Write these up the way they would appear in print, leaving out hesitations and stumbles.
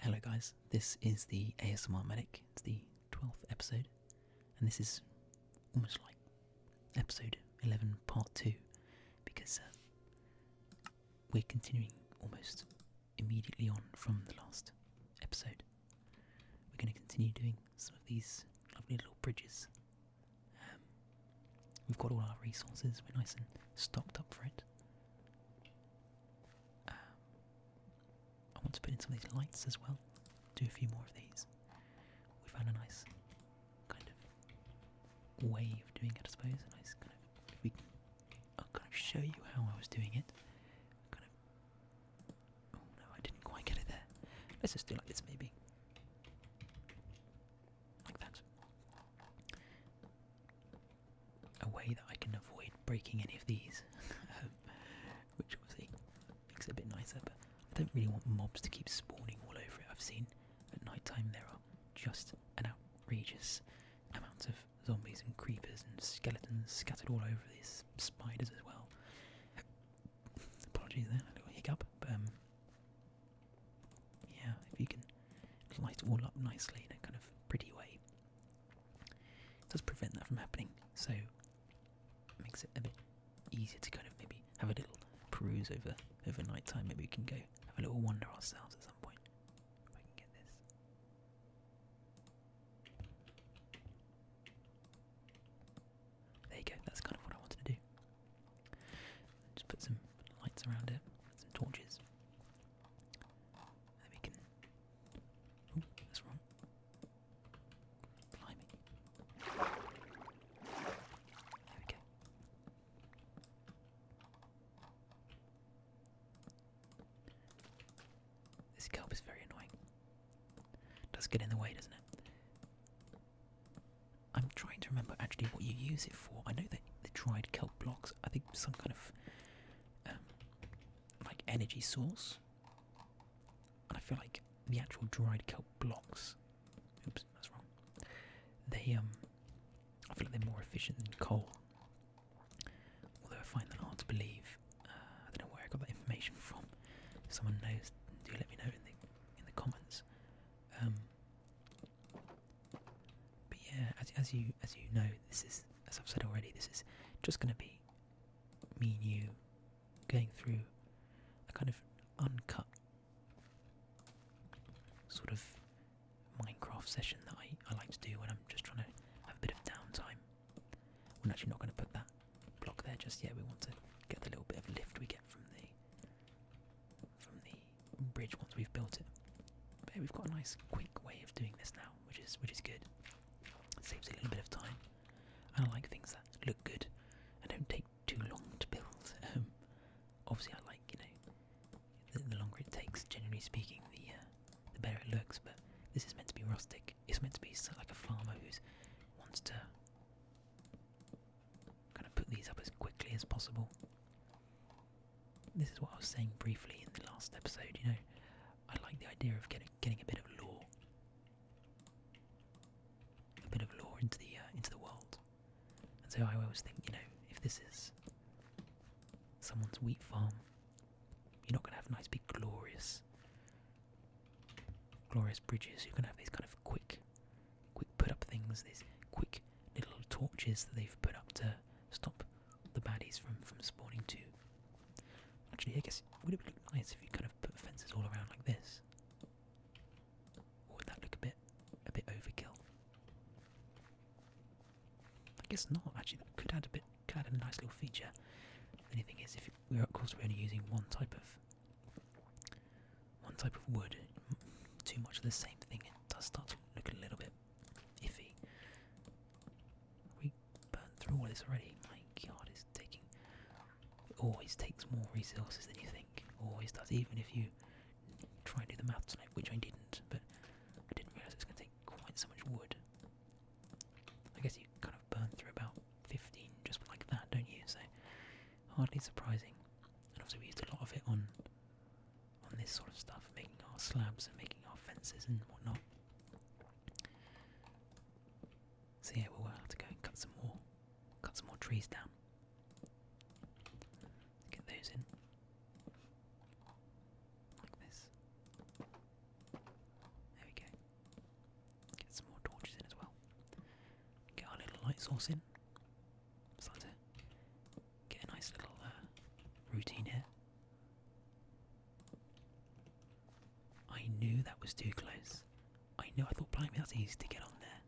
Hello guys, this is the ASMR Medic. It's the 12th episode, and this is almost like episode 11 part 2, because we're continuing almost immediately on from the last episode. We're going to continue doing some of these lovely little bridges. We've got all our resources, we're nice and stocked up for it. I want to put in some of these lights as well, do a few more of these. We found a nice kind of way of doing it, I suppose. A nice kind of, if we can, I'll kind of show you how I was doing it. Kind of, oh no, I didn't quite get it there. Let's just do it like this maybe. Like that. A way that I can avoid breaking any of these, which obviously makes it a bit nicer, but I don't really want mobs to keep spawning all over it. I've seen at night time there are just an outrageous amount of zombies and creepers and skeletons scattered all over these spiders as well. Apologies there, a little hiccup, but yeah, if you can light it all up nicely in a kind of pretty way, it does prevent that from happening, so it makes it a bit easier to kind of maybe have a little peruse over night time. Maybe we can go have a little wander ourselves at some point. If I can get this. There you go, that's kind of what I wanted to do. Just put some lights around it, some torches. Then we can... Oh, that's wrong. Blimey. There we go. This kelp is very annoying. Does get in the way, doesn't it? I'm trying to remember actually what you use it for. I know that the dried kelp blocks, I think some kind of like energy source. And I feel like the actual dried kelp blocks, oops, that's wrong. They I feel like they're more efficient than coal. Although I find that hard to believe. I don't know where I got that information from. If someone knows, do let me know in the comments. But yeah, as you know, this is, as I've said already, this is just going to be me and you going through a kind of uncut sort of Minecraft session that I like to do when I'm just trying to have a bit of downtime. We're actually not going to put that block there just yet. We want to get the little bit of lift we get from the bridge once we've built it. But yeah, we've got a nice quick way of doing this now, which is good. It saves a little bit of time. And I like things that look good and don't take too long to build. Obviously I like, the longer it takes, generally speaking, the better it looks, but this is meant to be rustic. It's meant to be like a farmer who wants to kind of put these up as quickly as possible. This is what I was saying briefly in the last episode, I like the idea of getting a bit of lore. A bit of lore into the world. And so I always think, if this is someone's wheat farm, you're not going to have nice big glorious bridges. You're going to have these kind of quick put up things, these quick little torches that they've put up to stop the baddies from spawning too. Actually, I guess, would it look nice if you kind of put fences all around like this? Or would that look a bit overkill? I guess not, actually. That could add a nice little feature. The only thing is, if we're only using one type of wood, too much of the same thing, it does start to look a little bit iffy. We burned through all this already. My god, it's taking... It always takes more resources than you think. Always does, even if you try and do the math tonight, which I didn't, but I didn't realise it's going to take quite so much wood. I guess you kind of burn through about 15 just like that, don't you? So, hardly surprising. And obviously we used a lot of it on this sort of stuff, making our slabs and making our fences and whatnot. So yeah, we'll have to go and cut some more trees down. Get those in. Like this. light source in. Starting to get a nice little routine here. I knew that was too close. I thought, blimey, that's easy to get on there.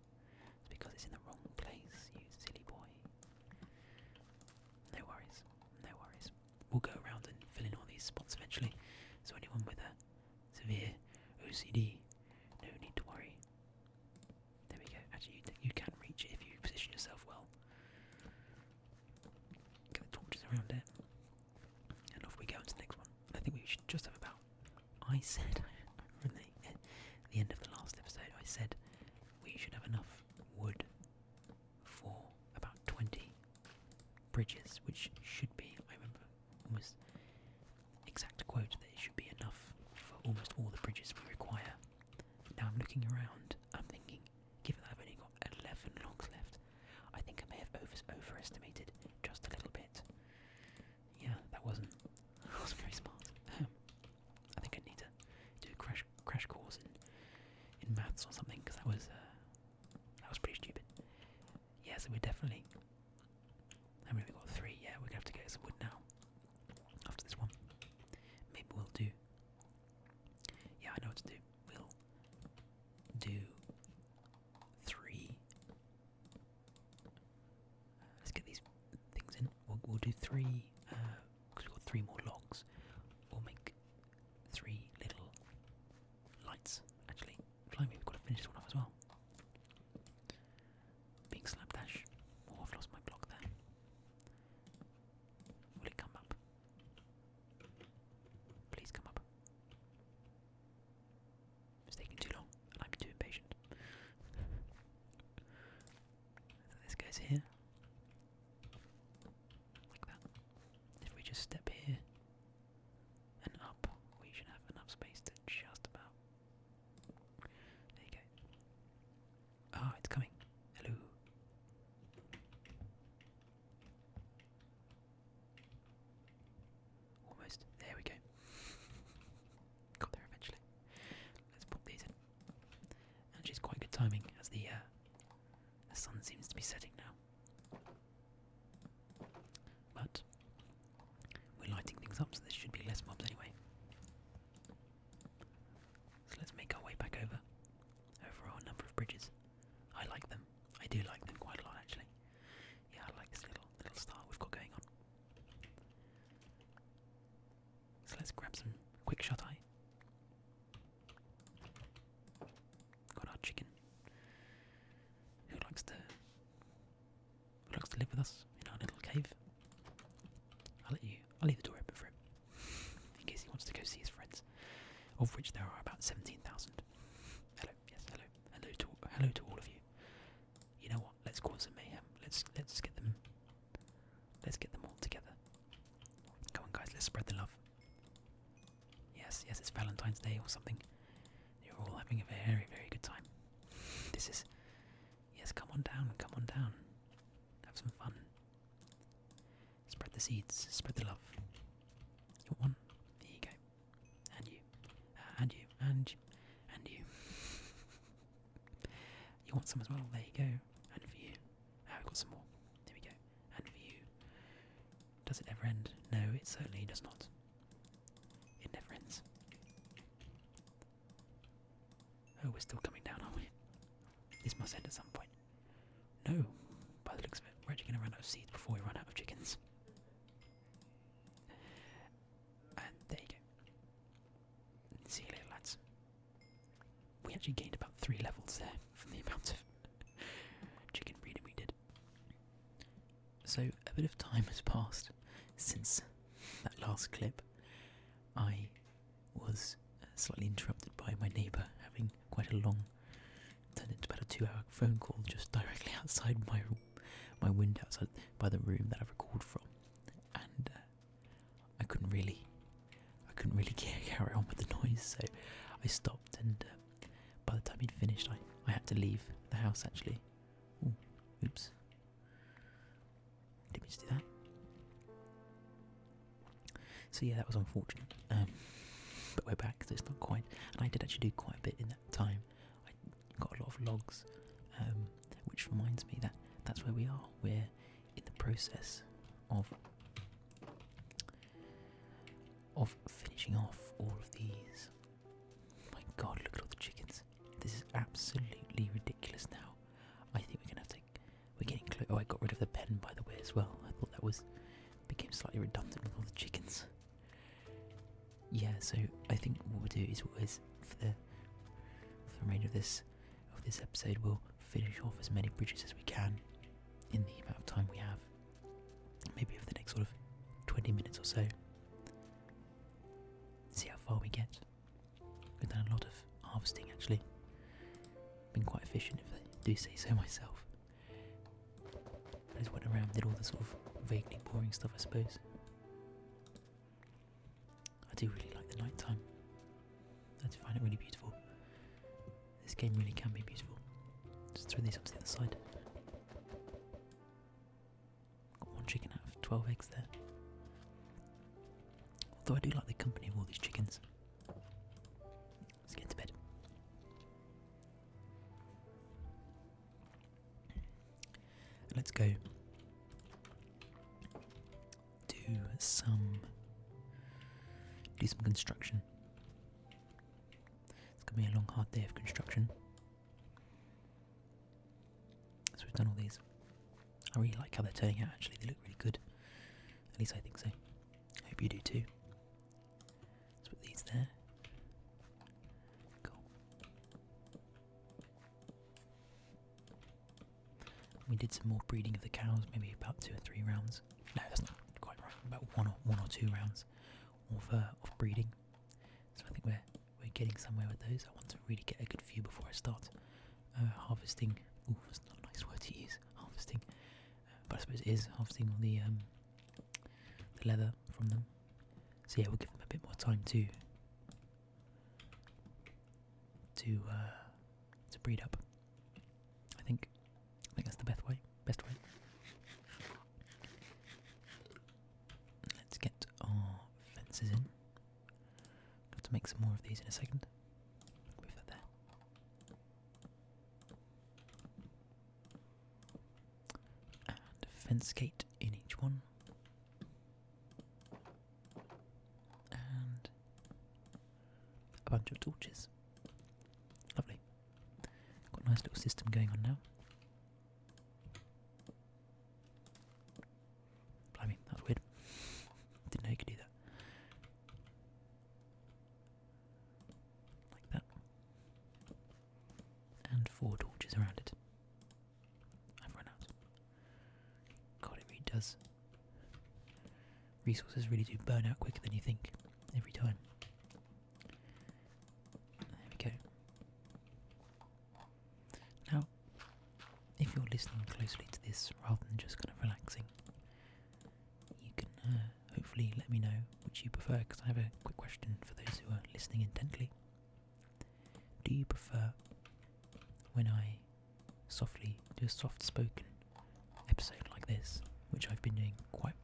It's because it's in the wrong place, you silly boy. No worries, no worries. We'll go around and fill in all these spots eventually. So anyone with a severe OCD, no need to worry. There we go. Actually, you can reach it if you position yourself well. Get the torches around it. And off we go into the next one. I think we should just have about... I said... From the end of the last episode, I said we should have enough wood for about 20 bridges, which should be, I remember, almost exact quote, that it should be enough for almost all the bridges we require. Now I'm looking around, I'm thinking, given that I've only got 11 logs left, I think I may have overestimated just a little bit. Yeah, that wasn't very smart. I think I need to do a crash course in maths or something, because that was pretty stupid. Yeah, so we're definitely... How many have we got? 3. Yeah, we're going to have to get some wood now. After this one. Maybe we'll do... Yeah, I know what to do. We'll do 3... let's get these things in. We'll do 3... because we've got 3 more logs. We'll make 3 little lights. Actually, blimey, we've got to finish this one off as well. Being slapdash. Oh, I've lost my block there. Will it come up? Please come up. It's taking too long, and I'm too impatient. So this goes here. Like that. If we just step here and up, we should have enough space to just about... There you go. Ah, it's coming. Hello. Almost. There we go. Got there eventually. Let's pop these in. And she's quite good timing as the sun seems to be setting now. But we're lighting things up, so there should be less mobs anyway. So let's make our way back over our number of bridges. I like them. I do like them quite a lot, actually. Yeah, I like this little start we've got going on. So let's grab some quick shut eye. Got our chicken, who likes to live with us in our little cave. I'll leave the door open for him, in case he wants to go see his friends, of which there are about 17,000. Hello, yes, hello. Hello to all of you. You know what? Let's cause some mayhem. Let's get them. Let's get them all together. Come on, guys. Let's spread the love. Yes, it's Valentine's Day or something. You're all having a very, very good time. This is... Yes, come on down. Have some fun. Spread the seeds. Spread the love. You want one? There you go. And you. And you. And you. You want some as well? There you go. And for you. We've got some more. There we go. And for you. Does it ever end? No, it certainly does not. It never ends. Oh, we're still coming down, aren't we? This must end at some point. No. By the looks of it, we're actually going to run out of seeds before we run out of chickens. And there you go. See you later, lads. We actually gained about 3 levels there from the amount of chicken breeding we did. So a bit of time has passed since that last clip. I was slightly interrupted by my neighbour having quite a long, turned into about a 2-hour phone call just directly outside my window, outside by the room that I record from, and I couldn't really carry on with the noise, so I stopped, and by the time he'd finished, I had to leave the house actually. Ooh, oops. Didn't mean to do that. So yeah, that was unfortunate. But we're back, so it's not quite. And I did actually do quite a bit in that time. I got a lot of logs, which reminds me that that's where we are. We're in the process of finishing off all of these. My God, look at all the chickens. This is absolutely ridiculous now. I think we're gonna have to. We're getting close. Oh, I got rid of the pen, by the way, as well. I thought that became slightly redundant with all the chickens. Yeah, so I think what we'll do is for the remainder of this episode, we'll finish off as many bridges as we can in the amount of time we have. Maybe over the next sort of 20 minutes or so. See how far we get. We've done a lot of harvesting actually. Been quite efficient, if I do say so myself. I just went around, did all the sort of vaguely boring stuff, I suppose. I do really like the night time. I do find it really beautiful. This game really can be beautiful. Just throw these up to the other side. Got one chicken out of 12 eggs there. Although I do like the company of all these chickens. Let's get to bed. And let's go do some construction. It's going to be a long, hard day of construction. So we've done all these. I really like how they're turning out actually, they look really good. At least I think so. I hope you do too. Let's put these there. Cool. We did some more breeding of the cows, maybe about 2 or 3 rounds. No, that's not quite right. About one or two rounds of breeding. So I think we're getting somewhere with those. I want to really get a good view before I start harvesting. Ooh, that's not a nice word to use. Harvesting, but I suppose it is harvesting all the leather from them. So yeah, we'll give them a bit more time to breed up. I think that's the best way. Let's get our fences in. Have to make some more of these in a second. Move that there. And a fence gate in each one. And a bunch of torches. Lovely. Got a nice little system going on now. Blimey, that's weird. Didn't know you could do that. Like that. And 4 torches around it. I've run out. God, it really does. Resources really do burn out quicker than you think. Every time. There we go. Now, if you're listening closely to this rather than just kind of relaxing, you can hopefully let me know which you prefer, because I have a quick question for those who are listening intently. Do you prefer when I softly do a soft spoken episode like this, which I've been doing quite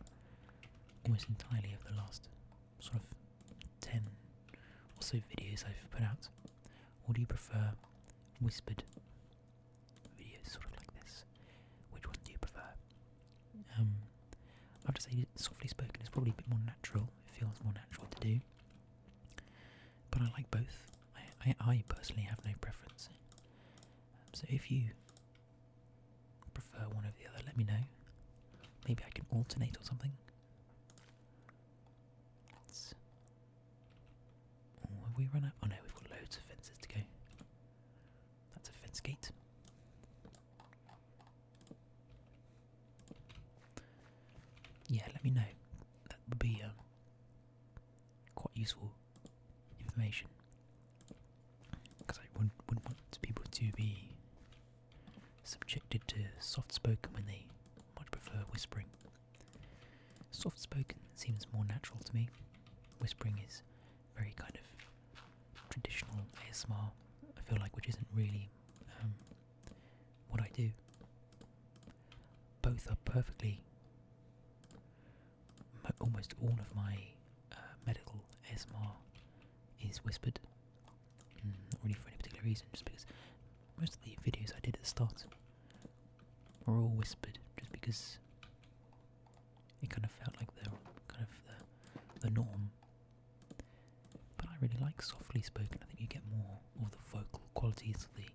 almost entirely over the last sort of 10 or so videos I've put out, or do you prefer whispered videos sort of like this? Which one do you prefer? I have to say softly spoken is probably a bit more natural. It feels more natural to do, but I like both. I personally have no preference. So if you prefer one or the other, let me know. Maybe I can alternate or something. Have we run out? Oh no, we've got loads of fences to go. That's a fence gate. Yeah, let me know. That would be quite useful information, because I wouldn't want people to be subjected to soft spoken when they much prefer whispering. Soft spoken seems more natural to me. Whispering is very kind of traditional ASMR, I feel like, which isn't really what I do. Both are perfectly. Almost all of my medical ASMR is whispered. Not really for any particular reason, just because most of the videos I did at the start were all whispered, just because it kind of felt like the kind of the norm. But I really like softly spoken. I think you get more of the vocal qualities of the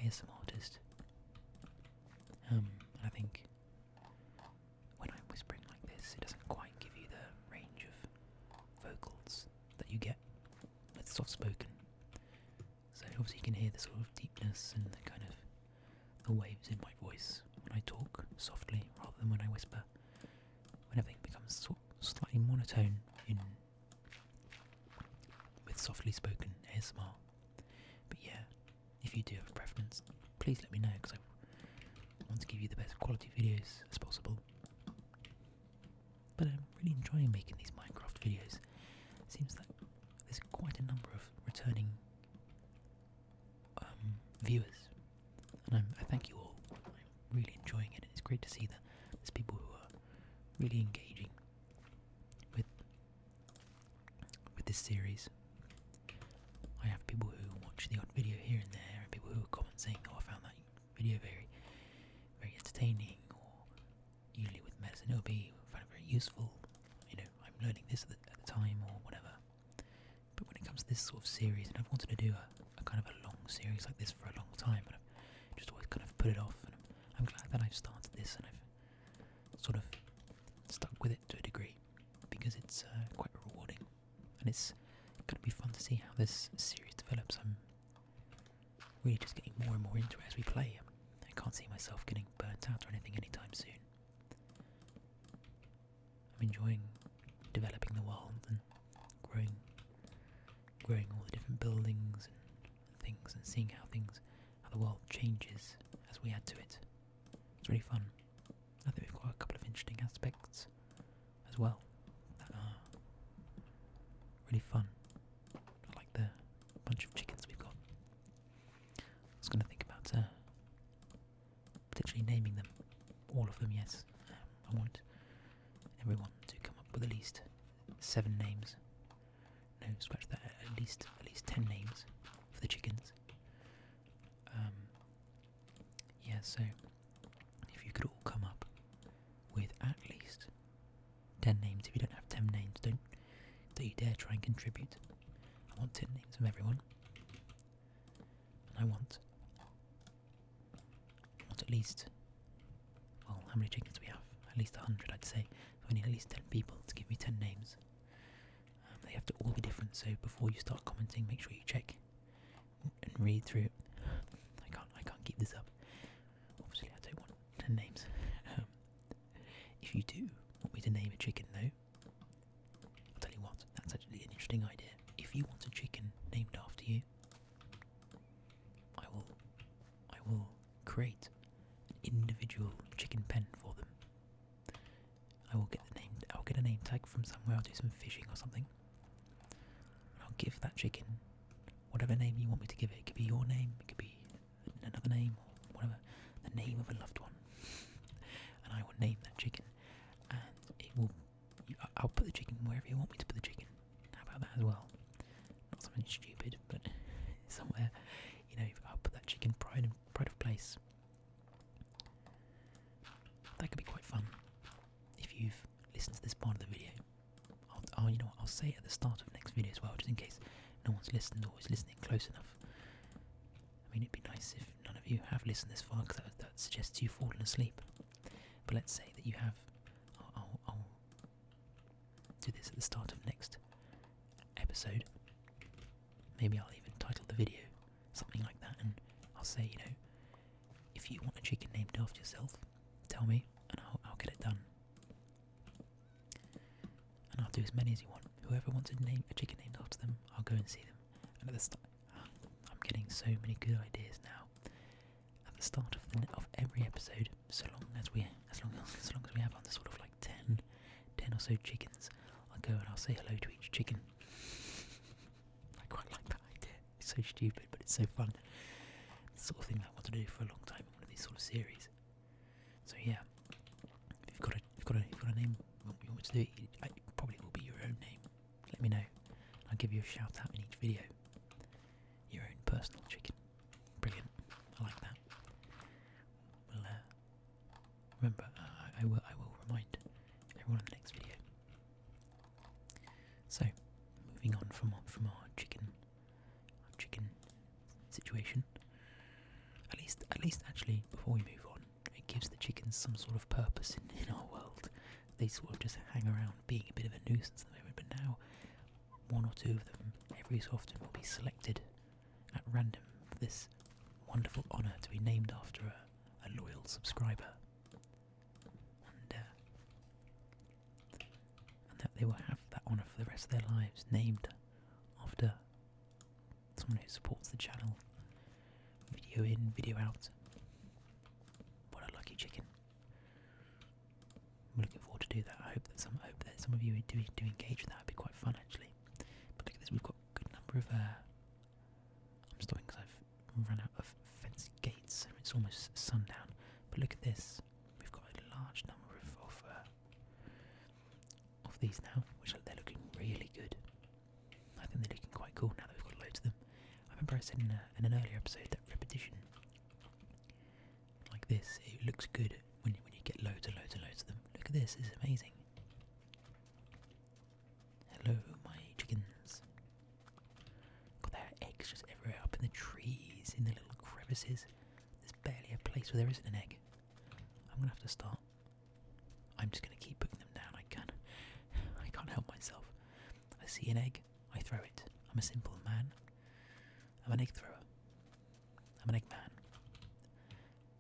ASMR artist. And I think when I'm whispering like this, it doesn't quite give you the range of vocals that you get with soft spoken. So obviously you can hear the sort of deepness and the kind of the waves in my voice when I talk softly rather than when I whisper. When everything becomes slightly monotone with softly spoken ASMR. But yeah, if you do have a preference, please let me know, because I want to give you the best quality videos as possible. But I'm really enjoying making these Minecraft videos. It seems that there's quite a number of returning viewers, and I thank you all. I'm really enjoying it. It's great to see that there's people who are really engaging with this series. I have people who watch the odd video here and there, and people who comment saying, "Oh, I found that video very, very entertaining," or usually with medicine it'll be, "I found it very useful. You know, I'm learning this at the time," or whatever. But when it comes to this sort of series, and I've wanted to do a kind of a long series like this for a long time, but I've just always kind of put it off, and I'm glad that I've started this and I've sort of stuck with it to a degree, because it's quite rewarding, and it's going to be fun to see how this series develops. I'm really just getting more and more into it as we play. I can't see myself getting burnt out or anything anytime soon. I'm enjoying developing the world and growing all the different buildings and things, and seeing how the world changes as we add to it. It's really fun. I think we've got a couple of interesting aspects as well that are really fun. I like the bunch of chickens we've got. I was going to think about potentially naming them, all of them. Yes, I want everyone to come up with at least 7 names. No, scratch that. At least 10 names for the chickens. Yeah, so if you could all come up with at least 10 names. If you don't have 10 names, don't you dare try and contribute. I want 10 names from everyone, and I want at least, well, how many chickens do we have? At least 100, I'd say. So I need at least 10 people to give me 10 names. They have to all be different, so before you start commenting, make sure you check and read through. I can't keep this up. Obviously, I don't want 10 names. If you do want me to name a chicken, though, I'll tell you what. That's actually an interesting idea. If you want a chicken named after you, I will create an individual chicken pen for them. I'll get a name tag from somewhere. I'll do some fishing or something. I'll give that chicken whatever name you want me to give it. It could be your name, it could be another name, or whatever, the name of a loved one. And I will name that chicken, and I'll put the chicken wherever you want me to put the chicken. How about that as well? Not something stupid, but somewhere, I'll put that chicken pride of place. That could be quite fun. If you've listened to this part of the video, I'll say it at the start of next video as well, just in case no one's listened or is listening close enough. I mean, it'd be nice if none of you have listened this far, because that suggests you've fallen asleep. But let's say that you have. I'll do this at the start of next episode. Maybe I'll even title the video something like that, and I'll say, if you want a chicken named after yourself, tell me, and I'll get it done. And I'll do as many as you want. Whoever wants a chicken named after them, I'll go and see them. And at the start, I'm getting so many good ideas now. At the start of every episode, as long as we have on sort of like 10 or so chickens, I'll go and I'll say hello to each chicken. I quite like that idea. It's so stupid, but it's so fun. It's the sort of thing that I want to do for a long time in one of these sort of series. So yeah, if you've got a name you want me to do, it probably will be your own name. Let me know. I'll give you a shout out in each video. Your own personal chicken. Brilliant. I like that. Well, situation. At least, actually, before we move on, it gives the chickens some sort of purpose in our world. They sort of just hang around being a bit of a nuisance at the moment, but now one or two of them every so often will be selected at random for this wonderful honour to be named after a loyal subscriber. And that they will have that honour for the rest of their lives, named after someone who supports the channel, video in, video out. What a lucky chicken. I'm looking forward to do that. I hope that some of you do engage with that. It'd be quite fun actually. But look at this, we've got a good number of I'm stopping because I've run out of fence gates and it's almost sundown. But look at this. We've got a large number of these now, which they're looking really good. I think they're looking quite cool now that we've got loads of them. I remember I said in an earlier episode that repetition like this, it looks good when you get loads and loads and loads of them. Look at this, it's amazing. Hello, my chickens. God, there are eggs just everywhere, up in the trees, in the little crevices. There's barely a place where there isn't an egg. I'm gonna have to start. I'm just gonna keep putting them down. I can't help myself. I see an egg, I throw it. I'm a simple man. I'm an egg thrower. I'm an egg man.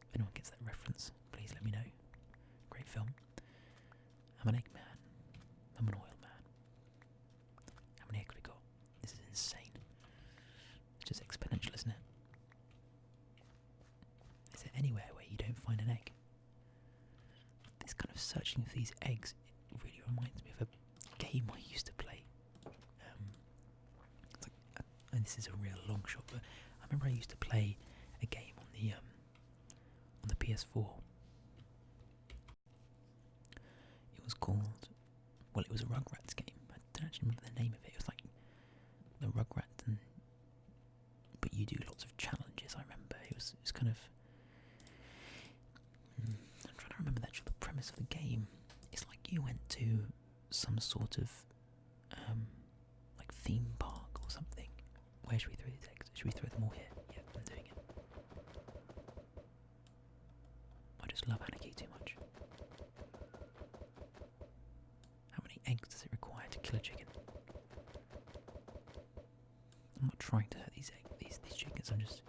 If anyone gets that reference, please let me know. Great film. I'm an egg man. I'm an oil man. How many eggs we got? This is insane. It's just exponential, isn't it? Is there anywhere where you don't find an egg? This kind of searching for these eggs, it really reminds me of a game I used to play. It's like, and this is a real long shot, but I remember I used to play a game on the PS4. It was called, well, it was a Rugrats game. I don't actually remember the name of it. It was like the Rugrats, but you do lots of challenges. I remember it was kind of. I'm trying to remember the premise of the game. It's like you went to some sort of like theme park or something. Where should we throw these eggs? Should we throw them all here? Yeah, I'm doing it. I just love Anarchy too much. How many eggs does it require to kill a chicken? I'm not trying to hurt these chickens, I'm just.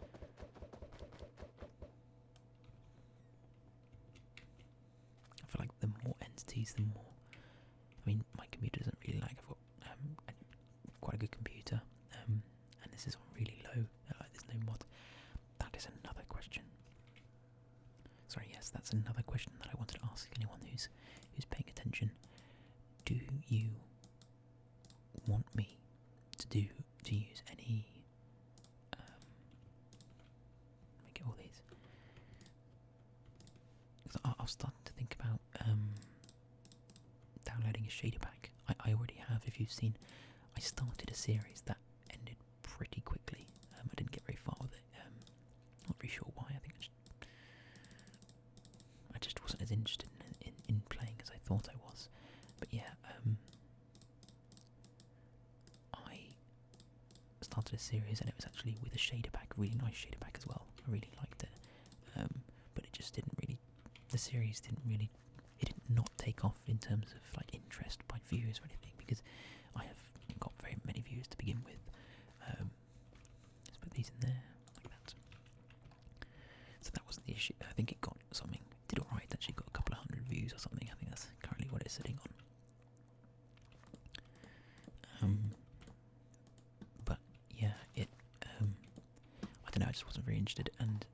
I feel like the more entities, the more. I mean, my computer doesn't really lag. I've got quite a good computer, and this is on really low. There's no mod. That is another question. Sorry, yes, that's another question that I wanted to ask anyone who's paying attention. Do you want me to use any? Let me get all these. I'll start to think about downloading a shader pack. I already have. If you've seen, I started a series that ended pretty quickly. I didn't get very far with it. Not really sure why. I think I just wasn't as interested in playing as I thought I was. But yeah, I started a series and it was actually with a shader pack, a really nice shader pack as well. I really liked it, but it just didn't really. The series didn't really. It did not take off in terms of like interest by viewers or anything because I have got very many views to begin with. Let's put these in there like that. So that was the issue. I think it got something. Did alright. Actually, got a couple of hundred views or something. I think that's currently what it's sitting on. But yeah, it. I don't know. I just wasn't very interested, and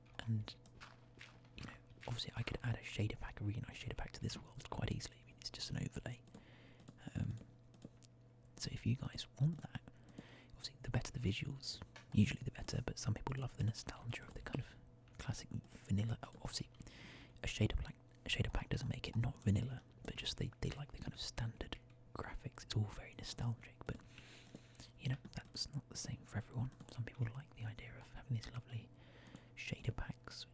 you know, obviously I could add a shader pack, a really nice shader pack to this world quite easily. I mean, it's just an overlay. So if you guys want that, obviously the better the visuals, usually the better. But some people love the nostalgia of the kind of classic vanilla. Obviously, a shader pack doesn't make it not vanilla, but just they like the kind of standard graphics. It's all very nostalgic, but you know that's not the same for everyone. Some people like the idea of having these lovely shader packs,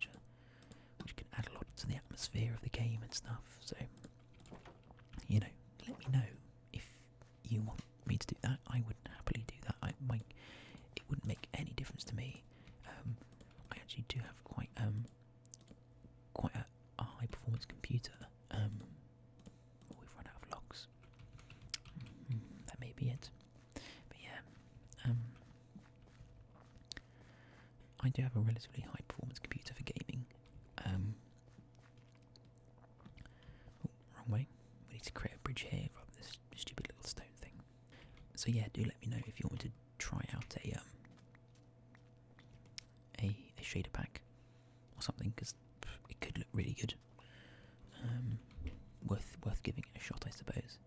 which can add a lot to the atmosphere of the game and stuff. So you know, let me know if you want me to do that. I would happily do that. It wouldn't make any difference to me. I do have a relatively high performance computer for gaming. Oh, wrong way. We need to create a bridge here from this stupid little stone thing. So yeah, do let me know if you want me to try out a shader pack or something, because it could look really good. Worth giving it a shot, I suppose.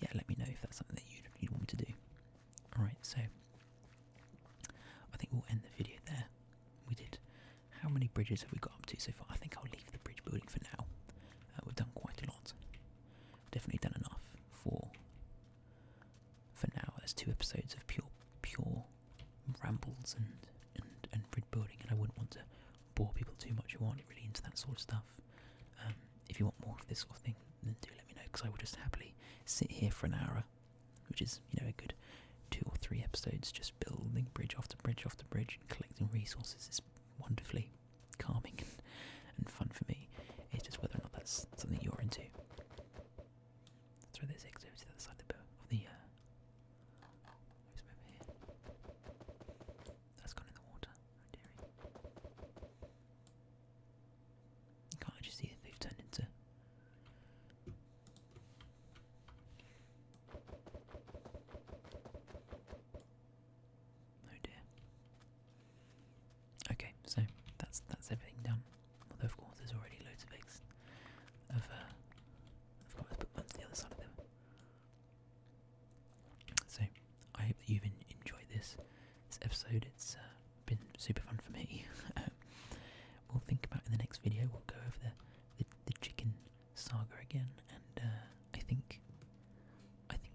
Yeah, let me know if that's something that you'd want me to do. Alright, so I think we'll end the video there. We did. How many bridges have we got up to so far? I think I'll leave the bridge building for now. We've done quite a lot. Definitely done enough for now. There's 2 episodes of pure rambles and bridge building, and I wouldn't want to bore people too much who aren't really into that sort of stuff. If you want more of this sort of thing, then do let me know, because I would just happily sit here for an hour, which is, a good 2 or 3 episodes, just building bridge after bridge after bridge and collecting resources. Is wonderfully calming and fun for me. It's just whether or not that's something you're into. Let's throw those eggs over to the other side of the who's over here? That's gone in the water. Oh dearie. You can't actually see if they've turned into. Oh dear. Okay, so that's everything done. Although of course there's already loads of eggs. I've got to put one to the other side of them. So I hope that you've enjoyed this episode. It's been super fun for me. We'll think about in the next video. We'll go over the chicken saga again, and I think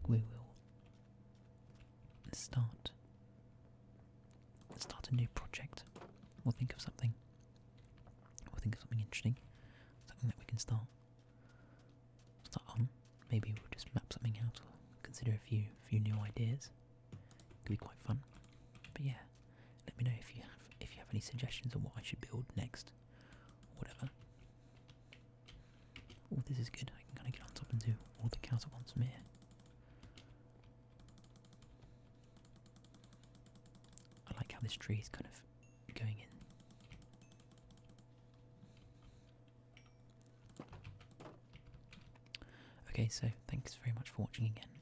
we will start a new project. We'll think of something. We'll think of something interesting, something that we can start on. Maybe we'll just map something out or consider a few new ideas. Could be quite fun. But yeah, let me know if you have any suggestions on what I should build next, or whatever. Oh, this is good. I can kind of get on top and do all the cows at once from here. I like how this tree is kind of going in. Okay, so thanks very much for watching again.